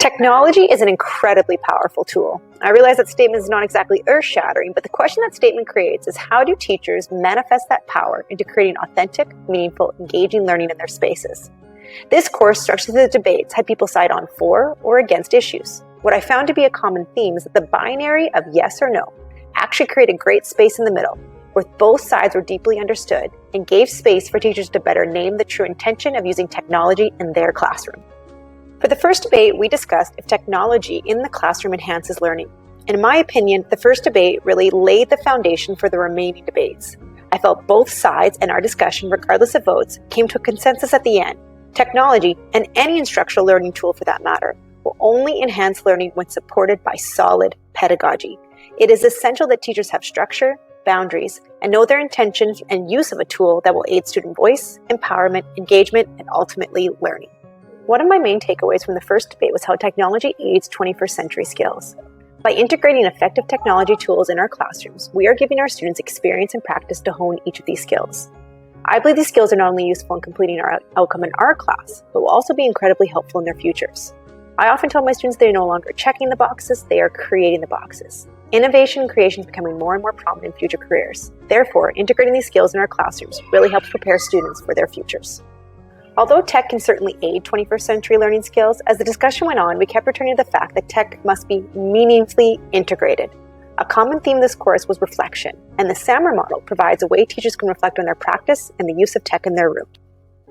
Technology is an incredibly powerful tool. I realize that statement is not exactly earth-shattering, but the question that statement creates is how do teachers manifest that power into creating authentic, meaningful, engaging learning in their spaces? This course structures the debates had people side on for or against issues. What I found to be a common theme is that the binary of yes or no actually created great space in the middle, where both sides were deeply understood and gave space for teachers to better name the true intention of using technology in their classroom. For the first debate, we discussed if technology in the classroom enhances learning. In my opinion, the first debate really laid the foundation for the remaining debates. I felt both sides and our discussion, regardless of votes, came to a consensus at the end. Technology, and any instructional learning tool for that matter, will only enhance learning when supported by solid pedagogy. It is essential that teachers have structure, boundaries, and know their intentions and use of a tool that will aid student voice, empowerment, engagement, and ultimately learning. One of my main takeaways from the first debate was how technology aids 21st century skills. By integrating effective technology tools in our classrooms, we are giving our students experience and practice to hone each of these skills. I believe these skills are not only useful in completing our outcome in our class, but will also be incredibly helpful in their futures. I often tell my students they are no longer checking the boxes, they are creating the boxes. Innovation and creation is becoming more and more prominent in future careers. Therefore, integrating these skills in our classrooms really helps prepare students for their futures. Although tech can certainly aid 21st century learning skills, as the discussion went on, we kept returning to the fact that tech must be meaningfully integrated. A common theme of this course was reflection, and the SAMR model provides a way teachers can reflect on their practice and the use of tech in their room.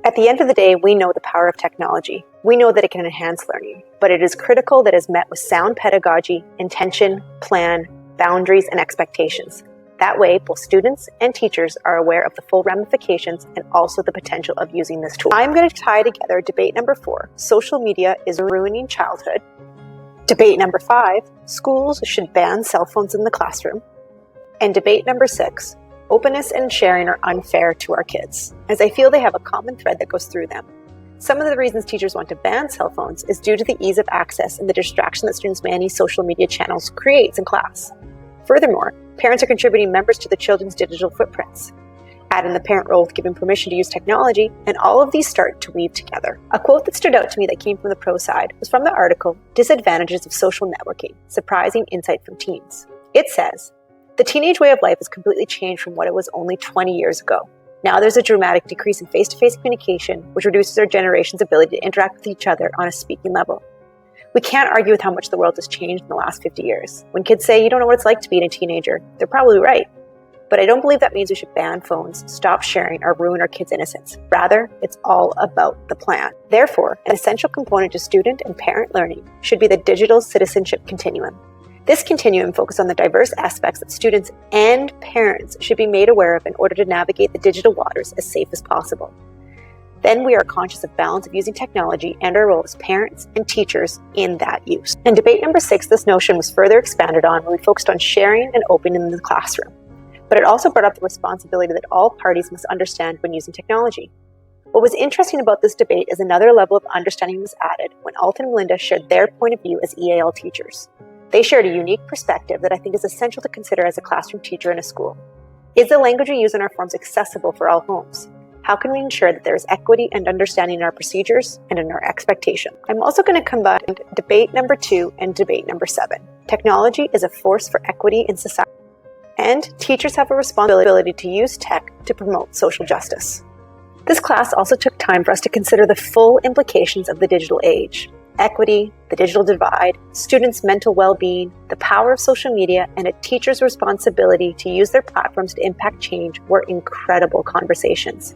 At the end of the day, we know the power of technology. We know that it can enhance learning, but it is critical that it is met with sound pedagogy, intention, plan, boundaries, and expectations. That way, both students and teachers are aware of the full ramifications and also the potential of using this tool. I'm going to tie together debate number 4, social media is ruining childhood. Debate number 5, schools should ban cell phones in the classroom. And debate number 6, openness and sharing are unfair to our kids, as I feel they have a common thread that goes through them. Some of the reasons teachers want to ban cell phones is due to the ease of access and the distraction that students' many social media channels creates in class. Furthermore, parents are contributing members to the children's digital footprints. Add in the parent role with giving permission to use technology, and all of these start to weave together. A quote that stood out to me that came from the pro side was from the article, Disadvantages of Social Networking, Surprising Insight from Teens. It says, the teenage way of life has completely changed from what it was only 20 years ago. Now there's a dramatic decrease in face-to-face communication, which reduces our generation's ability to interact with each other on a speaking level. We can't argue with how much the world has changed in the last 50 years. When kids say you don't know what it's like to be a teenager, they're probably right. But I don't believe that means we should ban phones, stop sharing, or ruin our kids' innocence. Rather, it's all about the plan. Therefore, an essential component to student and parent learning should be the digital citizenship continuum. This continuum focuses on the diverse aspects that students and parents should be made aware of in order to navigate the digital waters as safe as possible. Then we are conscious of balance of using technology and our role as parents and teachers in that use. In debate number 6, this notion was further expanded on when we focused on sharing and opening in the classroom. But it also brought up the responsibility that all parties must understand when using technology. What was interesting about this debate is another level of understanding was added when Alton and Melinda shared their point of view as EAL teachers. They shared a unique perspective that I think is essential to consider as a classroom teacher in a school. Is the language we use in our forms accessible for all homes? How can we ensure that there is equity and understanding in our procedures and in our expectation? I'm also going to combine debate number 2 and debate number 7. Technology is a force for equity in society, and teachers have a responsibility to use tech to promote social justice. This class also took time for us to consider the full implications of the digital age. Equity, the digital divide, students' mental well-being, the power of social media, and a teacher's responsibility to use their platforms to impact change were incredible conversations.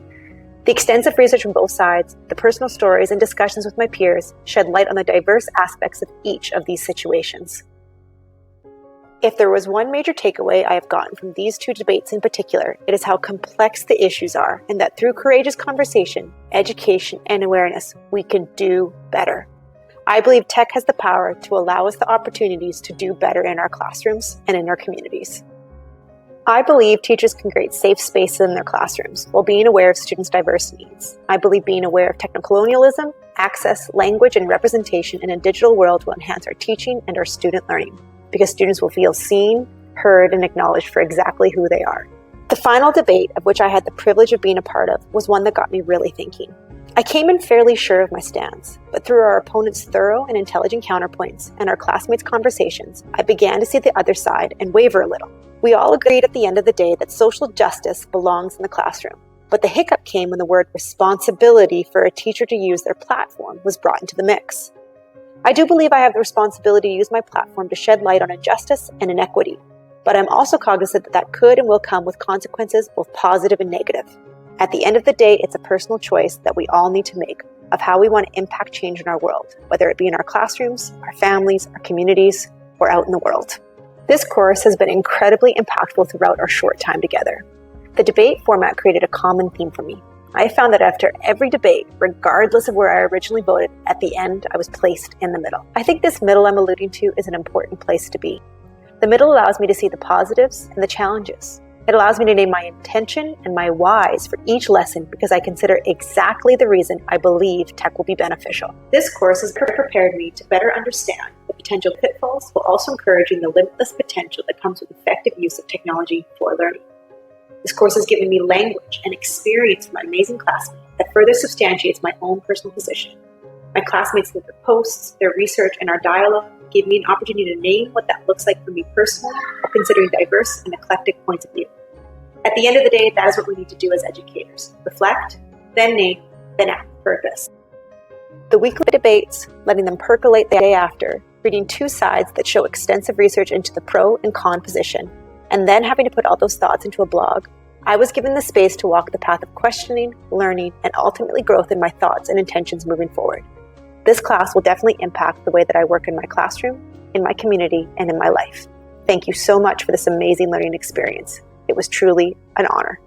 The extensive research from both sides, the personal stories and discussions with my peers shed light on the diverse aspects of each of these situations. If there was one major takeaway I have gotten from these 2 debates in particular, it is how complex the issues are, and that through courageous conversation, education, and awareness, we can do better. I believe tech has the power to allow us the opportunities to do better in our classrooms and in our communities. I believe teachers can create safe spaces in their classrooms while being aware of students' diverse needs. I believe being aware of technocolonialism, access, language, and representation in a digital world will enhance our teaching and our student learning, because students will feel seen, heard, and acknowledged for exactly who they are. The final debate, of which I had the privilege of being a part of, was one that got me really thinking. I came in fairly sure of my stance, but through our opponent's thorough and intelligent counterpoints and our classmates' conversations, I began to see the other side and waver a little. We all agreed at the end of the day that social justice belongs in the classroom, but the hiccup came when the word responsibility for a teacher to use their platform was brought into the mix. I do believe I have the responsibility to use my platform to shed light on injustice and inequity, but I'm also cognizant that that could and will come with consequences both positive and negative. At the end of the day, it's a personal choice that we all need to make of how we want to impact change in our world, whether it be in our classrooms, our families, our communities, or out in the world. This course has been incredibly impactful throughout our short time together. The debate format created a common theme for me. I found that after every debate, regardless of where I originally voted, at the end I was placed in the middle. I think this middle I'm alluding to is an important place to be. The middle allows me to see the positives and the challenges. It allows me to name my intention and my whys for each lesson because I consider exactly the reason I believe tech will be beneficial. This course has prepared me to better understand the potential pitfalls while also encouraging the limitless potential that comes with effective use of technology for learning. This course has given me language and experience from my amazing classmates that further substantiates my own personal position. My classmates with their posts, their research, and our dialogue gave me an opportunity to name what that looks like for me personally while considering diverse and eclectic points of view. At the end of the day, that is what we need to do as educators. Reflect, then name, then act with purpose. The weekly debates, letting them percolate the day after, reading two sides that show extensive research into the pro and con position, and then having to put all those thoughts into a blog, I was given the space to walk the path of questioning, learning, and ultimately growth in my thoughts and intentions moving forward. This class will definitely impact the way that I work in my classroom, in my community, and in my life. Thank you so much for this amazing learning experience. It was truly an honor.